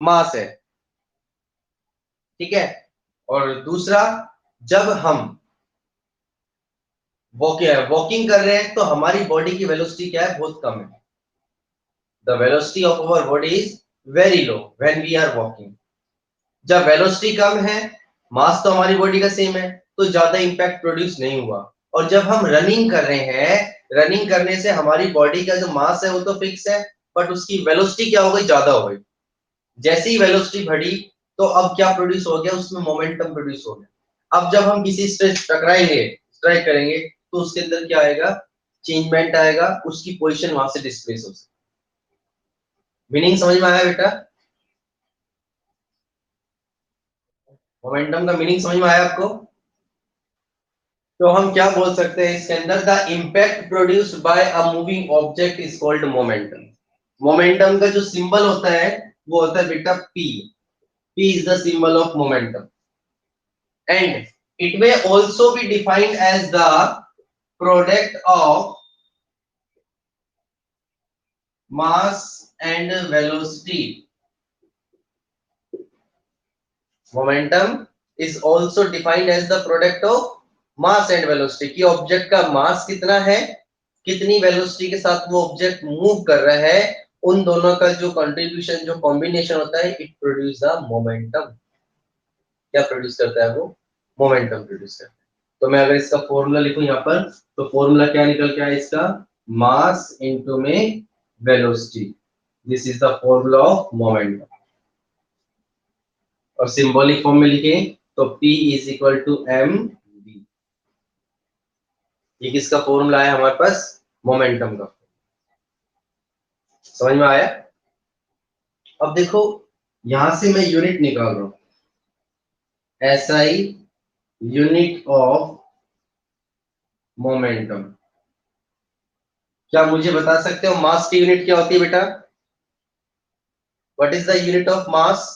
मास है, ठीक है। और दूसरा, जब हम वॉकिंग कर रहे हैं तो हमारी बॉडी की वेलोसिटी क्या है, बहुत कम है। The velocity of our body is very low when we are walking. जब वेलोसिटी कम है, मास तो हमारी बॉडी का सेम है, तो ज्यादा इंपैक्ट प्रोड्यूस नहीं हुआ। और जब हम रनिंग कर रहे हैं, रनिंग करने से हमारी बॉडी का जो मास है वो तो फिक्स है, बट उसकी वेलोसिटी क्या हो गई, ज्यादा हो गई। जैसे ही वेलोसिटी बढ़ी, तो अब क्या प्रोड्यूस हो गया, उसमें मोमेंटम प्रोड्यूस हो गया। अब जब हम किसी से टकराएंगे, स्ट्राइक करेंगे, तो उसके अंदर क्या आएगा, चेंजमेंट आएगा, उसकी पोजीशन वहां से डिस्प्लेस हो सकती। मीनिंग समझ में आया बेटा? मोमेंटम का मीनिंग समझ में आया आपको? तो हम क्या बोल सकते हैं इसके अंदर, the impact produced by a moving object is called momentum. Momentum का जो सिंबल होता है वो होता है बेटा P. P is the symbol of momentum, and it may also be defined as the product of mass and velocity. Momentum is also defined as the product of mass and velocity, कि object का मास कितना है, कितनी velocity के साथ वो object move कर रहा है, उन दोनों का जो कंट्रीब्यूशन, जो कॉम्बिनेशन होता है, इट प्रोड्यूस द मोमेंटम। क्या प्रोड्यूस करता है वो, मोमेंटम प्रोड्यूस करता है। तो मैं अगर इसका फॉर्मूला लिखूं यहाँ पर, तो फॉर्मूला क्या निकल के आया इसका, मास इनटू में velocity. This is the formula of momentum. और सिंबॉलिक फॉर्म में लिखे तो P is equal to M V. ये किसका फॉर्मूला है हमारे पास, मोमेंटम का। समझ में आया? अब देखो, यहां से मैं यूनिट निकाल रहा हूं, SI यूनिट ऑफ मोमेंटम। क्या मुझे बता सकते हो मास की यूनिट क्या होती है बेटा? What is the unit of mass?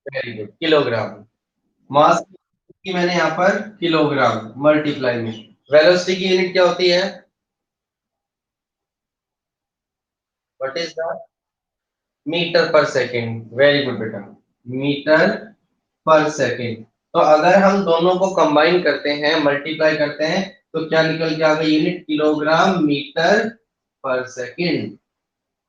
Very good, kilogram. Mass की मैंने यहाँ पर किलोग्राम मल्टीप्लाई में। वेलोसिटी की यूनिट क्या होती है? What is the, metre per second. Very good बेटा, मीटर पर सेकेंड। तो अगर हम दोनों को कंबाइन करते हैं, मल्टीप्लाई करते हैं, तो क्या निकल के आ गई unit, kilogram metre per second.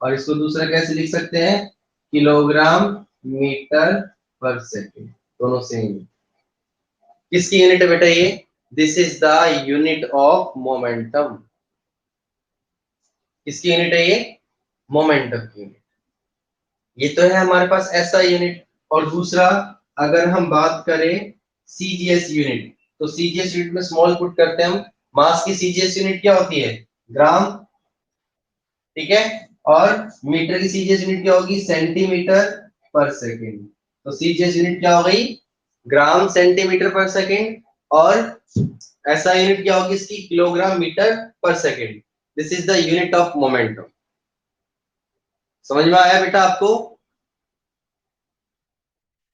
और इसको दूसरा कैसे लिख सकते हैं, किलोग्राम मीटर पर सेकेंड, दोनों सेम। किसकी यूनिट है बेटा ये? This is the unit of momentum. किसकी यूनिट है ये? मोमेंटम की यूनिट। ये तो है हमारे पास ऐसा यूनिट। और दूसरा, अगर हम बात करें सीजीएस यूनिट, तो सीजीएस यूनिट में स्मॉल पुट करते हैं हम। मास की सीजीएस यूनिट क्या होती है, ग्राम, ठीक है। और मीटर की सीजीएस यूनिट क्या होगी, सेंटीमीटर पर सेकेंड। तो सीजीएस यूनिट क्या हो गई, ग्राम सेंटीमीटर पर सेकेंड। और ऐसा यूनिट क्या होगी इसकी, kilogram metre per second. This is the unit of momentum. समझ में आया बेटा आपको?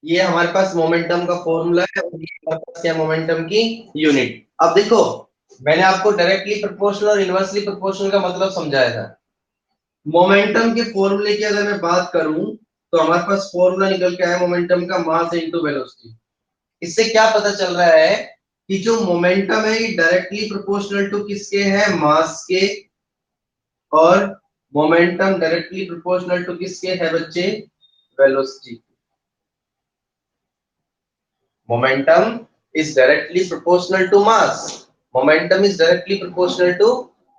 ये हमारे पास मोमेंटम का फॉर्मूला है, और ये हमारे पास क्या, मोमेंटम की यूनिट। अब देखो, मैंने आपको डायरेक्टली प्रोपोर्शनल और इनवर्सली प्रोपोर्शनल का मतलब समझाया था। मोमेंटम के फॉर्मूले की अगर मैं बात करूं, तो हमारे पास फॉर्मूला निकल के आया मोमेंटम का, मास इनटू वेलोसिटी। इससे क्या पता चल रहा है कि जो मोमेंटम है ये डायरेक्टली प्रोपोर्शनल टू किसके है, मास के। और मोमेंटम डायरेक्टली प्रोपोर्शनल टू किसके है बच्चे, velocity. Momentum is directly proportional to mass. Momentum is directly proportional to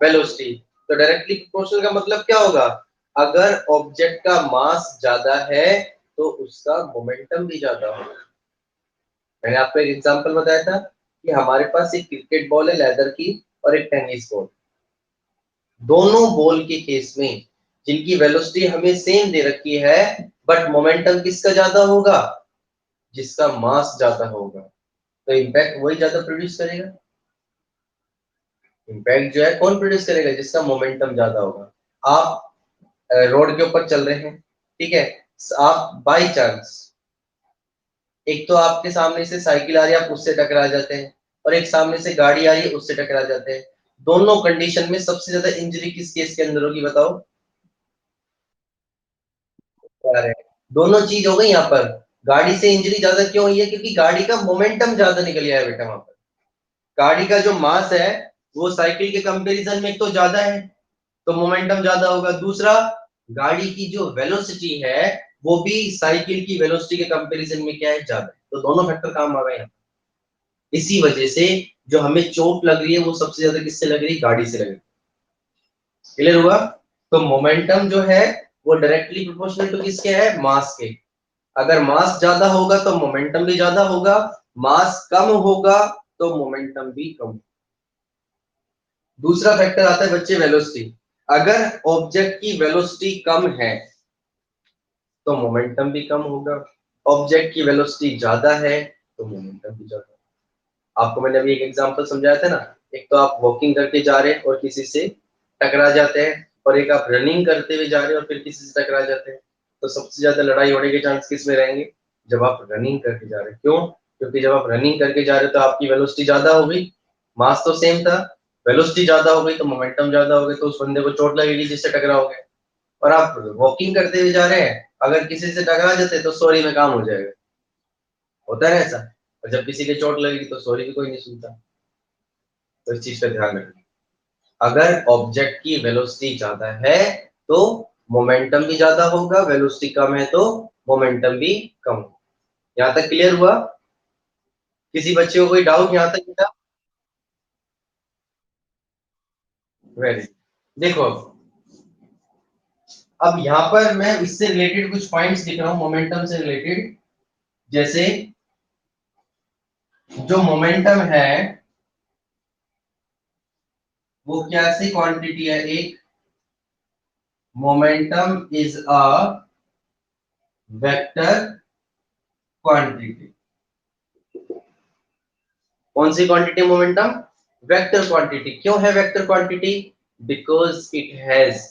velocity. तो डायरेक्टली प्रोपोर्शनल का मतलब क्या होगा, अगर ऑब्जेक्ट का मास ज्यादा है तो उसका मोमेंटम भी ज्यादा होगा। मैंने आपको एक एग्जांपल बताया था कि हमारे पास एक क्रिकेट बॉल है लेदर की, और एक टेनिस बॉल। दोनों बॉल के केस में जिनकी वेलोसिटी हमें सेम दे रखी है, बट मोमेंटम किसका ज्यादा होगा, जिसका मास ज्यादा होगा। तो इम्पैक्ट वही ज्यादा प्रोड्यूस करेगा। इम्पैक्ट जो है कौन प्रोड्यूस करेगा, जिसका मोमेंटम ज्यादा होगा। आप रोड के ऊपर चल रहे हैं, ठीक है। आप बाई चांस, एक तो आपके सामने से साइकिल आ रही है, आप उससे टकरा जाते हैं, और एक सामने से गाड़ी आ रही है, उससे टकरा जाते हैं। दोनों कंडीशन में सबसे ज्यादा इंजरी किस केस के अंदर होगी बताओ? आ रहे हैं। दोनों चीज हो गई यहाँ पर। गाड़ी से इंजरी ज्यादा क्यों हुई है? क्योंकि गाड़ी का मोमेंटम ज्यादा निकल गया है बेटा वहां पर। गाड़ी का जो मास है वो साइकिल के कंपैरिजन में एक तो ज्यादा है, तो मोमेंटम ज्यादा होगा। दूसरा, गाड़ी की जो वेलोसिटी है वो भी साइकिल की वेलोसिटी के कंपैरिजन में क्या है, ज्यादा है। तो दोनों फैक्टर काम आ गए यहाँ। इसी वजह से जो हमें चोट लग रही है वो सबसे ज्यादा किससे लग रही है? गाड़ी से लग रही है। क्लियर हुआ? तो मोमेंटम जो है वो डायरेक्टली प्रोपोर्शनल टू किसके है? मास के। अगर मास ज्यादा होगा तो मोमेंटम भी ज्यादा होगा, मास कम होगा तो मोमेंटम भी कम। दूसरा फैक्टर आता है बच्चे वेलोसिटी। अगर ऑब्जेक्ट की वेलोसिटी कम है तो मोमेंटम भी कम होगा, ऑब्जेक्ट की वेलोसिटी ज्यादा है तो मोमेंटम भी ज्यादा। आपको मैंने अभी एक एग्जांपल समझाया था ना, एक तो आप वॉकिंग करके जा रहे हैं और किसी से टकरा जाते हैं, और एक आप रनिंग करते हुए जा रहे हैं और फिर किसी से टकरा जाते हैं। तो सबसे ज्यादा लड़ाई होने के चांस किस में रहेंगे? जब आप रनिंग करके जा रहे हैं। क्यों? क्योंकि जब आप रनिंग करके जा रहे हो तो आपकी वेलोसिटी ज्यादा हो गई, मास तो सेम था, वेलोसिटी ज्यादा हो गई तो मोमेंटम ज्यादा हो गई, तो उस बंदे को चोट लगेगी जिससे टकराओगे। और आप वॉकिंग करते हुए जा रहे हैं, अगर किसी से टकरा जाते तो सॉरी में काम हो जाएगा। होता है ना ऐसा? और जब किसी के चोट लगेगी तो सॉरी भी कोई नहीं सुनता। तो इस चीज का ध्यान रखना। अगर ऑब्जेक्ट की वेलोसिटी ज्यादा है तो मोमेंटम भी ज्यादा होगा, वेलोसिटी कम है तो मोमेंटम भी कम होगा। यहाँ तक क्लियर हुआ? किसी बच्चे को कोई डाउट यहाँ तक बेटा? वेरी। देखो अब यहाँ पर मैं इससे रिलेटेड कुछ पॉइंट्स लिख रहा हूँ, मोमेंटम से रिलेटेड। जैसे जो मोमेंटम है वो कैसी क्वांटिटी है? एक momentum is a vector quantity. कौन सी क्वांटिटी मोमेंटम? Vector quantity. क्यों है vector quantity? Because it has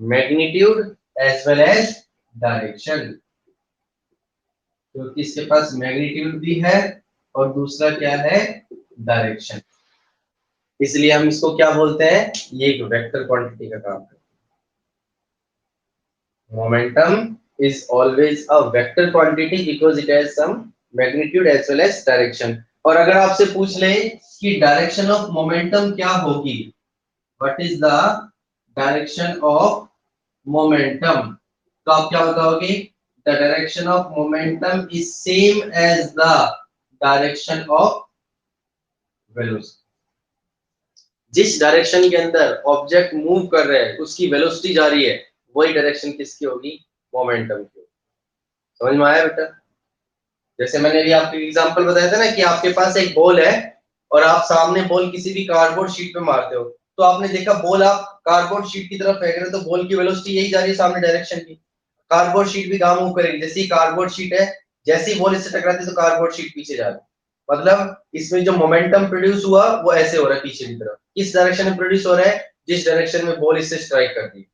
magnitude as well as direction. क्योंकि इसके पास मैग्नीट्यूड भी है और दूसरा क्या है? डायरेक्शन। इसलिए हम इसको क्या बोलते हैं? ये एक वेक्टर क्वांटिटी का काम है। Momentum is always a vector quantity because it has some magnitude as well as direction. और अगर आपसे पूछ ले कि डायरेक्शन ऑफ मोमेंटम क्या होगी, what is the direction of momentum, तो आप क्या बताओगे? The direction of momentum is same as the direction of velocity. जिस डायरेक्शन के अंदर ऑब्जेक्ट मूव कर रहा है उसकी वेलोसिटी जा रही है, वही डायरेक्शन किसकी होगी? मोमेंटम की। समझ में आया बेटा? जैसे मैंने अभी आपको एग्जांपल बताया था ना कि आपके पास एक बॉल है और आप सामने बॉल किसी भी कार्डबोर्ड शीट पे मारते हो, तो आपने देखा बॉल आप कार्डबोर्ड शीट की तरफ फेंक रहे हो तो बॉल की वेलोसिटी यही जा रही है सामने डायरेक्शन की। कार्डबोर्ड शीट भी काम मूव करेगी। जैसे कार्डबोर्ड शीट है, जैसे ही बॉल इससे टकराती है तो कार्डबोर्ड शीट पीछे जा रही है। मतलब इसमें जो मोमेंटम प्रोड्यूस हुआ वो ऐसे हो रहा है पीछे की तरफ। किस डायरेक्शन में प्रोड्यूस हो रहा है? जिस डायरेक्शन में बॉल इससे स्ट्राइक करती है।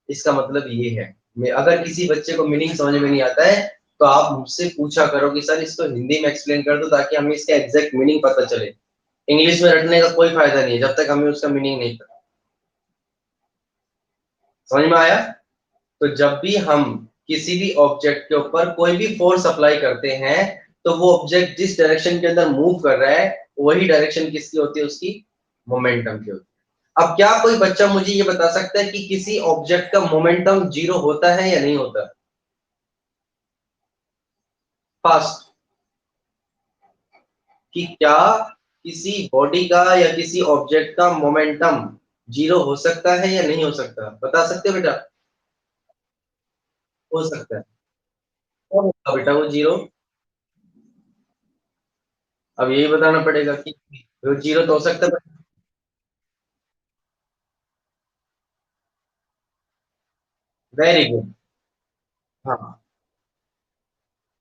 इसका मतलब ये है। अगर किसी बच्चे को मीनिंग समझ में नहीं आता है तो आप मुझसे पूछा करो कि सर इसको हिंदी में एक्सप्लेन कर दो ताकि हमें इसका एग्जैक्ट मीनिंग पता चले। इंग्लिश में रटने का कोई फायदा नहीं है जब तक हमें उसका मीनिंग नहीं पता। समझ में आया? तो जब भी हम किसी भी ऑब्जेक्ट के ऊपर कोई भी फोर्स अप्लाई करते हैं तो वो ऑब्जेक्ट जिस डायरेक्शन के अंदर मूव कर रहा है वही डायरेक्शन किसकी होती है? उसकी मोमेंटम की होती है। अब क्या कोई बच्चा मुझे ये बता सकता है कि किसी ऑब्जेक्ट का मोमेंटम जीरो होता है या नहीं होता? फास्ट। कि क्या किसी बॉडी का या किसी ऑब्जेक्ट का मोमेंटम जीरो हो सकता है या नहीं हो सकता? बता सकते हो बेटा? हो सकता है। कौन होगा बेटा वो जीरो? अब यही बताना पड़ेगा कि वो जीरो तो हो सकता है। Very good. हाँ,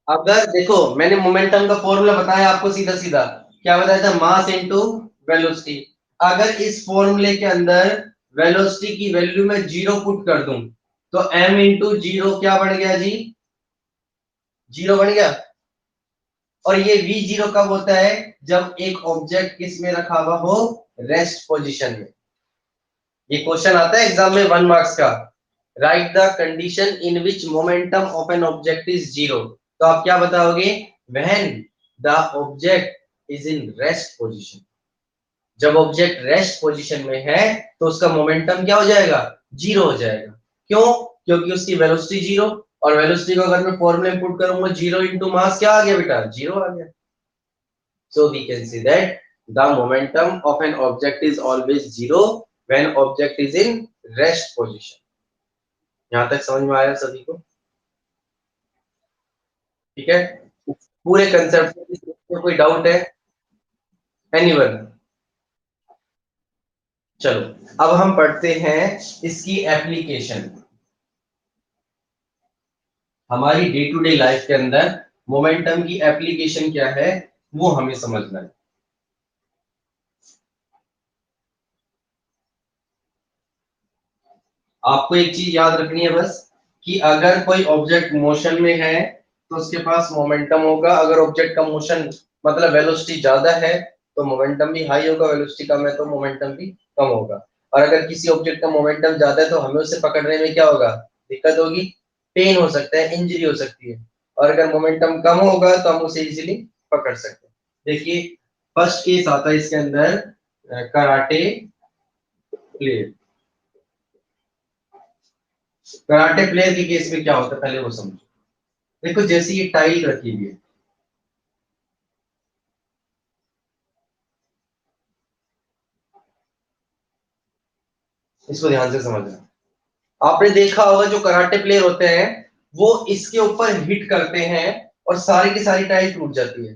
अगर देखो मैंने मोमेंटम का फॉर्मूला बताया आपको सीधा सीधा। क्या बताया था? Mass into velocity. अगर इस फॉर्मूले के अंदर वेलोसिटी की वैल्यू में जीरो पुट कर दूं तो m इंटू जीरो क्या बन गया जी? जीरो बन गया। और ये v जीरो कब होता है? जब एक ऑब्जेक्ट किस में रखा हुआ हो? रेस्ट पोजीशन में। ये क्वेश्चन आता है एग्जाम में 1 मार्क्स का। Right the condition in which momentum of an object is zero. तो आप क्या बताओगे? When the object is in rest position. जब ऑब्जेक्ट रेस्ट पोजीशन में है तो उसका मोमेंटम क्या हो जाएगा? जीरो हो जाएगा। क्यों? क्योंकि उसकी वेलोसिटी जीरो, और वेलोसिटी को अगर मैं फॉर्मूले में पुट करूंगा, जीरो इंटू मास क्या आ गया बेटा? जीरो आ गया। So we can see that the momentum of an object is always zero when object is in rest position. यहाँ तक समझ में आया सभी को? ठीक है, पूरे कंसेप्ट में कोई डाउट है? एनीवन? चलो अब हम पढ़ते हैं इसकी एप्लीकेशन। हमारी डे टू डे लाइफ के अंदर मोमेंटम की एप्लीकेशन क्या है वो हमें समझना है। आपको एक चीज याद रखनी है बस, कि अगर कोई ऑब्जेक्ट मोशन में है तो उसके पास मोमेंटम होगा। अगर ऑब्जेक्ट का मोशन मतलब वेलोसिटी ज्यादा है तो मोमेंटम भी हाई होगा, वेलोसिटी कम है तो मोमेंटम भी कम होगा। और अगर किसी ऑब्जेक्ट का मोमेंटम ज्यादा है तो हमें उसे पकड़ने में क्या होगा? दिक्कत होगी, पेन हो सकता है, इंजरी हो सकती है। और अगर मोमेंटम कम होगा तो हम उसे इजीली पकड़ सकते हैं। देखिए फर्स्ट केस आता है इसके अंदर, कराटे प्लेयर। कराटे प्लेयर के केस में क्या होता है पहले वो समझो। देखो जैसे ये टाइल रखी हुई है, इसको ध्यान से समझना। आपने देखा होगा जो कराटे प्लेयर होते हैं वो इसके ऊपर हिट करते हैं और सारी की सारी टाइल टूट जाती है।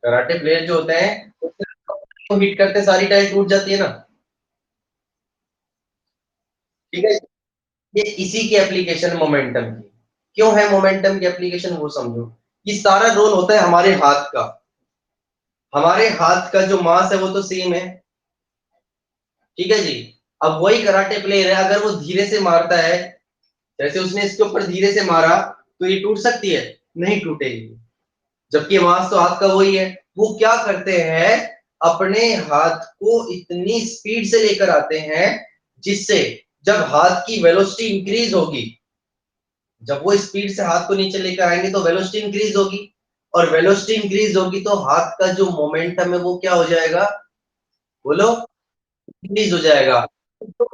कराटे प्लेयर जो होते हैं वो हिट करते सारी टाइल टूट जाती है ना। ठीक है, ये इसी की एप्लीकेशन मोमेंटम की। क्यों है मोमेंटम की एप्लीकेशन वो समझो। ये सारा रोल होता है हमारे हाथ का। हमारे हाथ का जो मास है वो तो सेम है, ठीक है जी। अब वही कराटे प्लेयर है, अगर वो धीरे से मारता है, जैसे उसने इसके ऊपर धीरे से मारा तो ये टूट सकती है? नहीं टूटेगी। जबकि मास तो हाथ का वही है। वो क्या करते हैं, अपने हाथ को इतनी स्पीड से लेकर आते हैं जिससे जब हाथ की वेलोसिटी इंक्रीज होगी, जब वो स्पीड से हाथ को नीचे लेकर आएंगे तो वेलोसिटी इंक्रीज होगी, और वेलोसिटी इंक्रीज होगी तो हाथ का जो मोमेंटम है वो क्या हो जाएगा? बोलो, इंक्रीज हो जाएगा। तो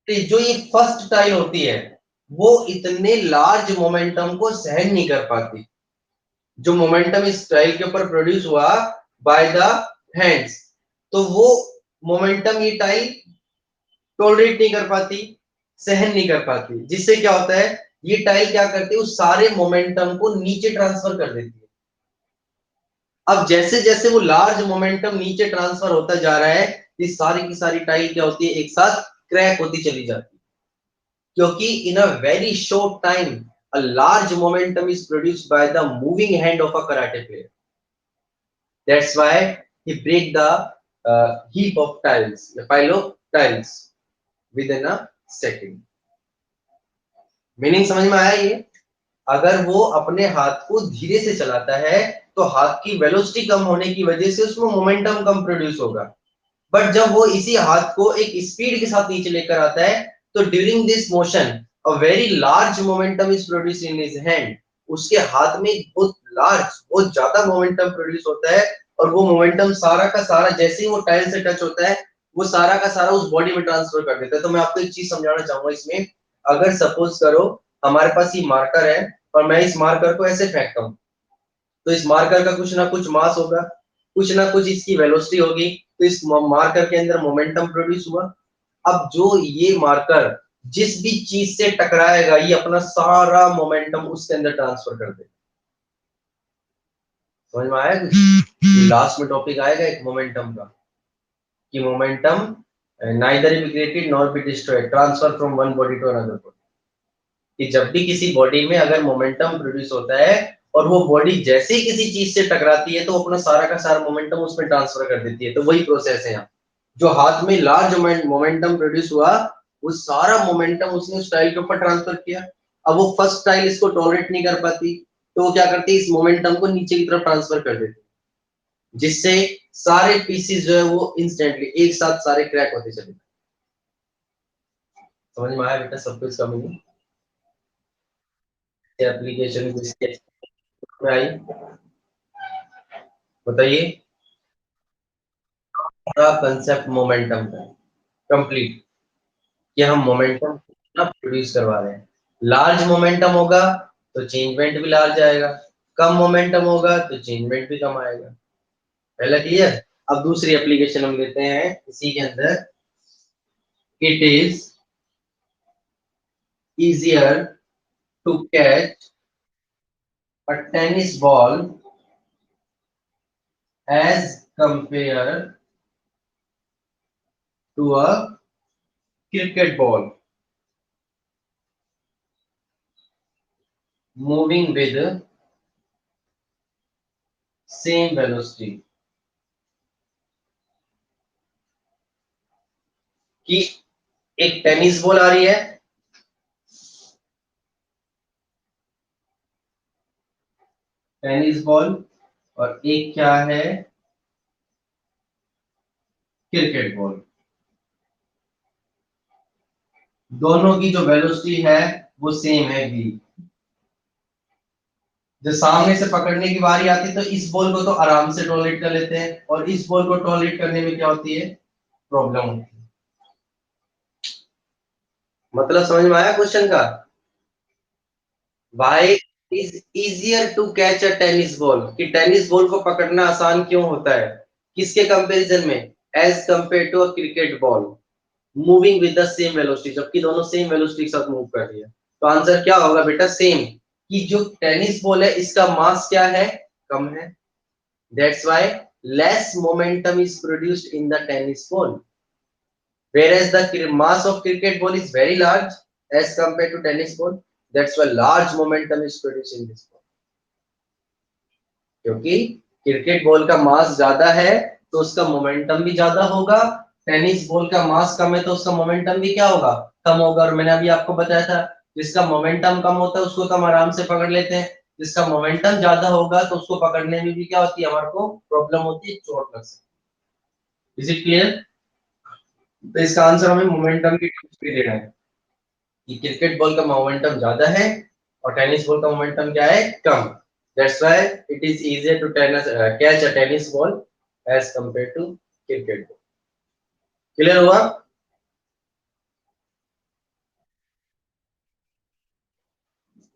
जो ये फर्स्ट टाइल होती है वो इतने लार्ज मोमेंटम को सहन नहीं कर पाती। जो मोमेंटम इस टाइल के ऊपर प्रोड्यूस हुआ बाय द हैंड्स, तो वो मोमेंटम ये टाइल टॉलरेट नहीं कर पाती, सहन नहीं कर पाती, जिससे क्या होता है, ये टाइल क्या करती है, उस सारे मोमेंटम को नीचे ट्रांसफर कर देती है। अब जैसे जैसे वो लार्ज मोमेंटम नीचे ट्रांसफर होता जा रहा है, ये सारी की सारी टाइल क्या होती है, एक साथ क्रैक होती चली जाती है। क्योंकि in a very short time a large momentum is produced by the moving hand of a karate player. That's why he break the heap of tiles, the pile of tiles within a second. Meaning समझ में आया ये? अगर वो अपने हाथ को धीरे से चलाता है तो हाथ की वेलोसिटी कम होने की वजह से उसमें मोमेंटम कम प्रोड्यूस होगा। बट जब वो इसी हाथ को एक स्पीड के साथ नीचे लेकर आता है तो during this motion a very large momentum is produce in his hand. उसके हाथ में बहुत लार्ज, बहुत ज्यादा मोमेंटम प्रोड्यूस होता है, और वो मोमेंटम सारा का सारा जैसे ही वो टाइल से टच होता है वो सारा का सारा उस बॉडी में ट्रांसफर कर देता है। तो मैं आपको एक चीज समझाना चाहूंगा इसमें। अगर सपोज करो हमारे पास ये मार्कर है और मैं इस मार्कर को ऐसे फेंकता हूँ, तो इस मार्कर का कुछ ना कुछ मास होगा, कुछ ना कुछ इसकी वेलोसिटी होगी, तो इस मार्कर के अंदर मोमेंटम प्रोड्यूस हुआ। अब जो ये मार्कर जिस भी चीज से टकराएगा ये अपना सारा मोमेंटम उसके अंदर ट्रांसफर कर देगा। समझ में आया कुछ? लास्ट में टॉपिक आएगा एक मोमेंटम का, कि momentum neither be created nor be destroyed, transfer from one body to another body. कि जब भी किसी बॉडी में अगर मोमेंटम प्रोड्यूस होता है और वो बॉडी जैसे ही किसी चीज से टकराती है तो अपना सारा का सारा मोमेंटम उसमें ट्रांसफर कर देती है। तो वही प्रोसेस है यहाँ। जो हाथ में लार्ज मोमेंटम प्रोड्यूस हुआ वो सारा मोमेंटम उसने उस टाइल के ऊपर ट्रांसफर किया। अब वो फर्स्ट टाइल इसको टॉलरेट नहीं कर पाती तो वो क्या करती है, इस मोमेंटम को नीचे की तरफ ट्रांसफर कर देती है, जिससे सारे पीसेस जो है वो इंस्टेंटली एक साथ सारे क्रैक होते चले। समझ में आया बेटा सब कुछ कमी एप्लीकेशन किसके में आई बताइए। पूरा कंसेप्ट मोमेंटम का कंप्लीट कि हम मोमेंटम कितना प्रोड्यूस करवा रहे हैं। लार्ज मोमेंटम होगा तो चेंजमेंट भी लार्ज आएगा, कम मोमेंटम होगा तो चेंजमेंट भी कम आएगा। पहला क्लियर। अब दूसरी एप्लीकेशन हम लेते हैं इसी के अंदर। It is easier to catch a tennis ball as compared to a cricket ball moving with same velocity। कि एक टेनिस बॉल आ रही है, टेनिस बॉल, और एक क्या है, क्रिकेट बॉल। दोनों की जो वेलोसिटी है वो सेम है v। जब सामने से पकड़ने की बारी आती है तो इस बॉल को तो आराम से टॉलरेट कर लेते हैं, और इस बॉल को टॉलरेट करने में क्या होती है, प्रॉब्लम होती है। मतलब समझ में आया क्वेश्चन का। Why is easier to catch a tennis ball? कि टेनिस बॉल को पकड़ना आसान क्यों होता है, किसके कंपैरिजन में, as compare to a cricket ball moving with the same velocity, जबकि दोनों सेम वेलोसिटी के साथ मूव कर रही है। तो आंसर क्या होगा बेटा, सेम। कि जो टेनिस बॉल है इसका मास क्या है, कम है, that's why less momentum is produced in the tennis ball, whereas the mass of cricket ball is very large as compared to tennis ball, that's why large momentum is produced in this ball। क्योंकि cricket ball का मास ज्यादा है तो उसका momentum भी ज्यादा होगा, tennis ball का मास कम है तो उसका मोमेंटम भी क्या होगा, कम होगा। और मैंने अभी आपको बताया था जिसका मोमेंटम कम होता है उसको तो हम आराम से पकड़ लेते हैं, जिसका मोमेंटम ज्यादा होगा तो उसको पकड़ने में भी क्या होती है, हमारे को प्रॉब्लम होती है, चोट लग सकती है। Is it clear. तो इसका आंसर हमें मोमेंटम की टर्म्स में देना है कि क्रिकेट बॉल का मोमेंटम ज्यादा है और टेनिस बॉल का मोमेंटम क्या है, कम। That's why it is easier to catch a tennis ball as compare to cricket ball. Clear हुआ।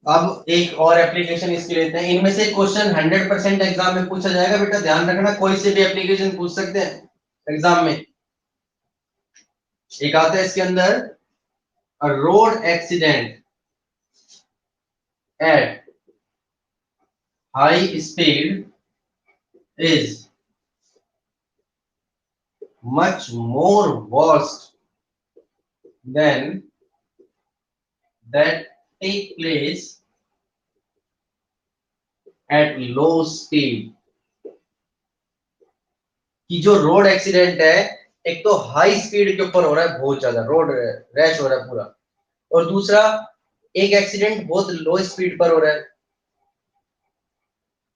अब एक और एप्लीकेशन इसकी लेते हैं, इनमें से क्वेश्चन 100% एग्जाम में पूछा जाएगा बेटा, ध्यान रखना, कोई से भी एप्लीकेशन पूछ सकते हैं एग्जाम में। एक आता है इसके अंदर, a road accident at high speed is much more worst than that take place at low speed। कि जो रोड एक्सीडेंट है एक तो हाई स्पीड के ऊपर हो रहा है, बहुत ज्यादा रोड रैश हो रहा है पूरा, और दूसरा एक एक्सीडेंट बहुत लो स्पीड पर हो रहा है।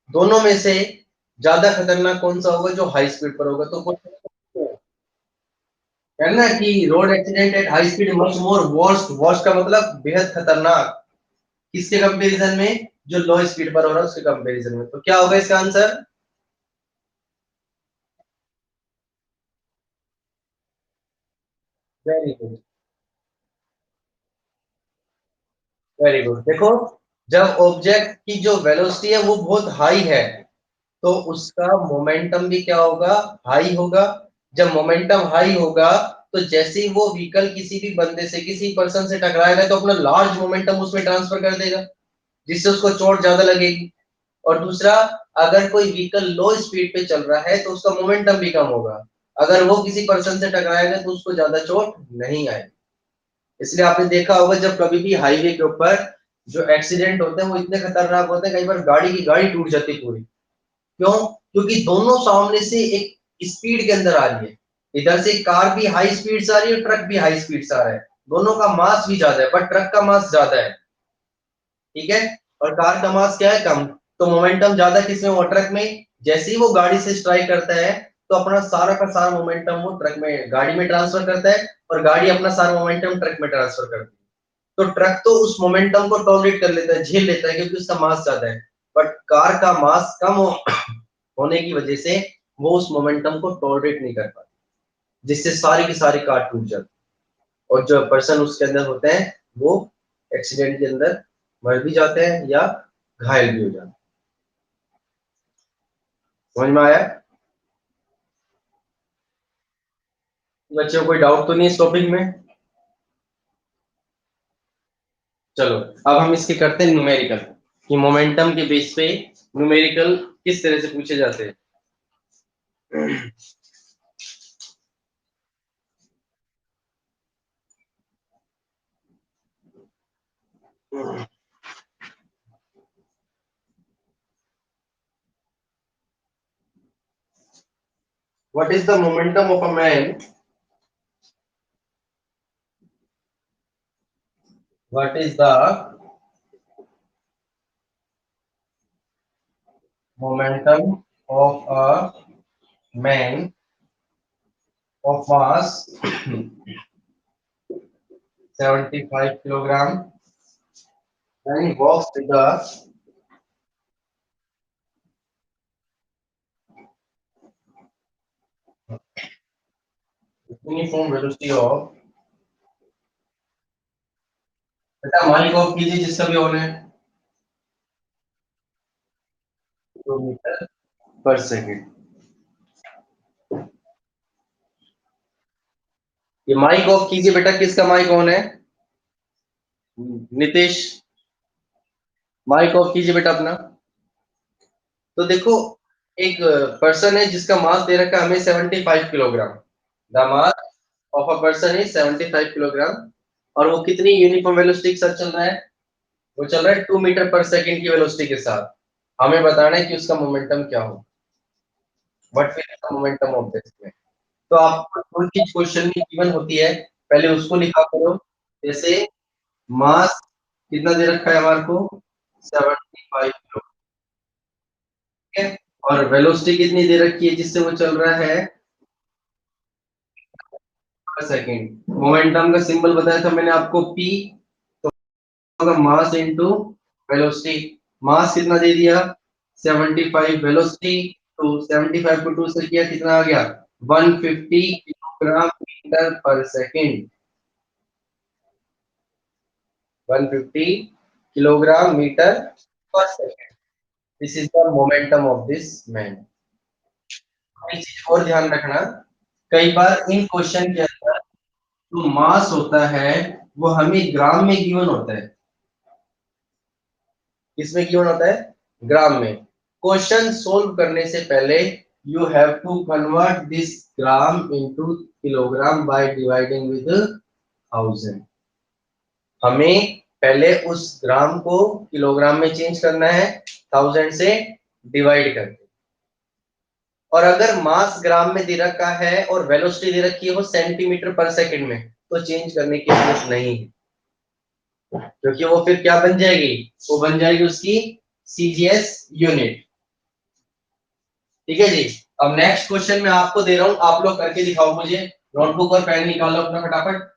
दोनों में से ज्यादा खतरनाक कौन सा होगा, जो हाई स्पीड पर होगा। तो कहना कि road accident at high speed much more worst, worst का मतलब बेहद खतरनाक, किसके कंपैरिजन में, जो लो स्पीड पर हो रहा है उसके कंपैरिजन में। तो क्या होगा इसका answer, very good, very good. देखो जब ऑब्जेक्ट की जो वेलोसिटी है वो बहुत हाई है तो उसका मोमेंटम भी क्या होगा, हाई होगा। जब मोमेंटम हाई होगा तो जैसे ही वो व्हीकल किसी भी बंदे से, किसी पर्सन से टकराएगा तो अपना लार्ज मोमेंटम उसमें ट्रांसफर कर देगा, जिससे उसको चोट ज्यादा लगेगी। और दूसरा, अगर कोई व्हीकल लो स्पीड पे चल रहा है तो उसका मोमेंटम भी कम होगा, अगर वो किसी पर्सन से टकराएगा तो उसको ज्यादा चोट नहीं आएगी। इसलिए आपने देखा होगा जब कभी भी हाईवे के ऊपर जो एक्सीडेंट होते हैं वो इतने खतरनाक होते हैं, कई बार गाड़ी की गाड़ी टूट जाती है पूरी। क्यों, क्योंकि दोनों सामने से एक स्पीड के अंदर आ रही है, इधर से कार भी हाई स्पीड से आ रही है, ट्रक भी हाई स्पीड से आ रहा है, दोनों का मास भी ज्यादा है, बट ट्रक का मास ज्यादा है, ठीक है, और कार का मास क्या है, कम। तो मोमेंटम ज्यादा किसमें हुआ, ट्रक में। जैसे ही वो गाड़ी से स्ट्राइक करता है तो अपना सारा का सारा मोमेंटम वो ट्रक में गाड़ी में ट्रांसफर करता है और गाड़ी अपना सारा मोमेंटम ट्रक में ट्रांसफर करती है। तो ट्रक तो उस मोमेंटम को टॉलरेट कर लेता है, झेल लेता है, क्योंकि उसका मास ज्यादा है। बट कार का मास कम होने की वजह से वो उस मोमेंटम को टॉलरेट नहीं कर पाती, जिससे सारी की सारी कार टूट जाती है और जो पर्सन उसके अंदर होते हैं वो एक्सीडेंट के अंदर मर भी जाते हैं या घायल भी हो जाते हैं। समझ में आया? बच्चों कोई डाउट तो नहीं इस टॉपिक में? चलो अब हम इसके करते हैं न्यूमेरिकल, कि मोमेंटम के बेस पे न्यूमेरिकल किस तरह से पूछे जाते हैं। What is the momentum of a man? What is the momentum of a man of mass 75 kilogram when he walks with the uniform velocity of, बेटा माइक ऑफ कीजिए जिसका भी ऑन है, किलोमीटर पर सेकंड। ये माइक ऑफ कीजिए बेटा, किसका माइक ऑन है? नितेश, माइक ऑफ कीजिए बेटा अपना। तो देखो, एक पर्सन है जिसका मास दे रखा है हमें 75 kilogram. The mass of a person is 75 kilogram. और वो कितनी यूनिफॉर्म वेलोसिटी के साथ चल रहा है? वो चल रहा है 2 मीटर पर सेकंड की वेलोसिटी के साथ। हमें बताना है कि उसका मोमेंटम क्या हो, what will the momentum of this में। तो आपको कोई चीज क्वेश्चन में गिवन होती है, पहले उसको लिखा करो। जैसे मास कितना दे रखा है हमारे को? 75 किलो, ठीक है। और वेलोसिटी कितनी दे रखी है जिससे वो चल रहा है? पर सेकंड। मोमेंटम का सिंबल बताया था मैंने आपको, पी। तो होगा मास इनटू वेलोसिटी। मास कितना दे दिया? 75। वेलोसिटी तो 75 को 2 से किया, कितना आ गया? 150 किलोग्राम मीटर पर सेकंड। 150 किलोग्राम मीटर पर second. This is the momentum of this man. एक चीज और ध्यान रखना, कई बार इन क्वेश्चन के अंदर जो मास होता है वो हमें ग्राम में गिवन होता है। किसमें गिवन होता है? ग्राम में। क्वेश्चन सोल्व करने से पहले you have to convert this gram into kilogram by dividing with 1000। हमें पहले उस ग्राम को किलोग्राम में चेंज करना है 1000 से डिवाइड करके। और अगर मास ग्राम में दे रखा है और वेलोसिटी दे रखी है वो सेंटीमीटर पर सेकंड में, तो चेंज करने की जरूरत नहीं है, क्योंकि वो फिर क्या बन जाएगी? वो बन जाएगी उसकी सीजीएस यूनिट। ठीक है जी। अब नेक्स्ट क्वेश्चन मैं आपको दे रहा हूं, आप लोग करके दिखाओ मुझे। नोटबुक और पेन निकालो अपना फटाफट।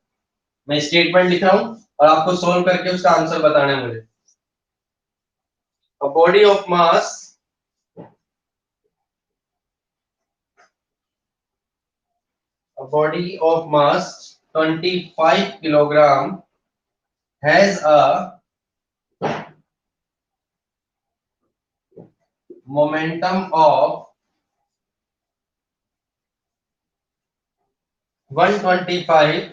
मैं स्टेटमेंट लिख रहा हूं और आपको सोल्व करके उसका आंसर बताना है मुझे। A body of mass, a body of mass 25 kilogram has a momentum of 125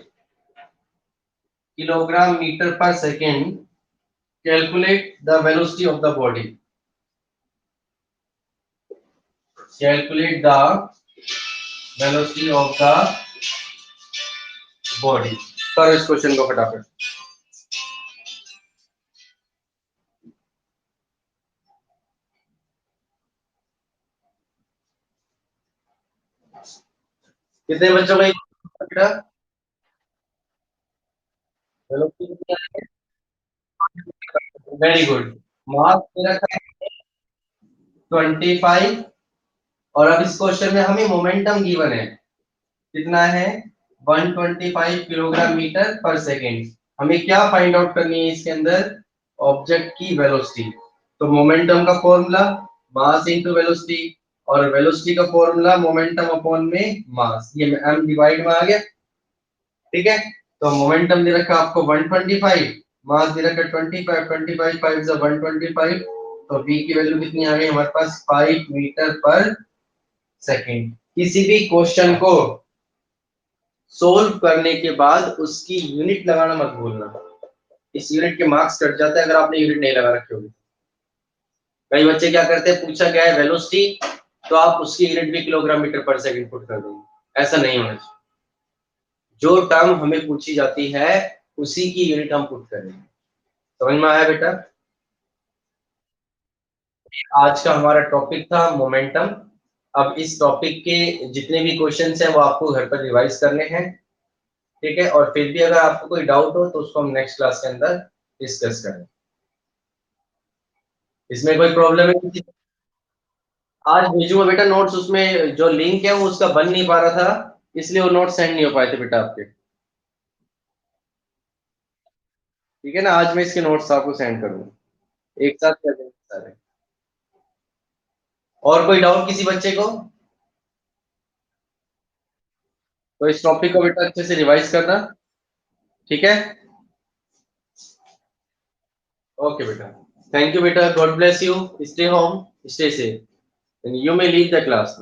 kilogram meter per second. Calculate the velocity of the body. Calculate the velocity of the body. करो इस question को फटाफट। कितने बच्चों का बेटा? Velocity very good. मास दे रखा है 25 और अब इस क्वेश्चन में हमें मोमेंटम गिवन है, कितना है 125 किलोग्राम मीटर पर सेकेंड। हमें क्या फाइंड आउट करनी है इसके अंदर, ऑब्जेक्ट की वेलोसिटी। तो मोमेंटम का फॉर्मूला मास इनटू वेलोसिटी, और वेलोसिटी का फॉर्मूला मोमेंटम अपॉन में मास, ये m डिवाइड में आ गया। ठीक है, तो मोमेंटम दे रखा आपको 125, मास दे रखा 25, 25 5 से 125, तो v की वैल्यू कितनी आ गई हमारे पास 5 मीटर पर सेकेंड। किसी भी क्वेश्चन को सोल्व करने के बाद उसकी यूनिट लगाना मत भूलना, इस यूनिट के मार्क्स कट जाते हैं अगर आपने यूनिट नहीं लगा रखी होगी। कई बच्चे क्या करते हैं, पूछा गया है वेलोसिटी तो आप उसकी यूनिट भी किलोग्राम मीटर पर सेकंड पुट कर देंगे, ऐसा नहीं होना चाहिए। जो टर्म हमें पूछी जाती है उसी की यूनिट हम पुट करेंगे। समझ में आया बेटा? आज का हमारा टॉपिक था मोमेंटम। अब इस टॉपिक के जितने भी क्वेश्चंस हैं वो आपको घर पर रिवाइज करने हैं। ठीक है, और फिर भी अगर आपको कोई डाउट हो तो उसको हम नेक्स्ट क्लास के अंदर डिस्कस करें। इसमें कोई प्रॉब्लम है किसी? आज भेजूंगा बेटा नोट्स, उसमें जो लिंक है वो उसका बन नहीं पा रहा था, इसलिए वो नोट्स सेंड नहीं हो पाए थे बेटा आपके। ठीक है ना, आज मैं इसके नोट्स आपको सेंड करूंगा, एक साथ कर देंगे सारे। और कोई डाउट किसी बच्चे को? तो इस टॉपिक को बेटा अच्छे से रिवाइज करना। ठीक है, ओके बेटा, थैंक यू बेटा, God bless you, stay home, stay safe, and you may leave the class.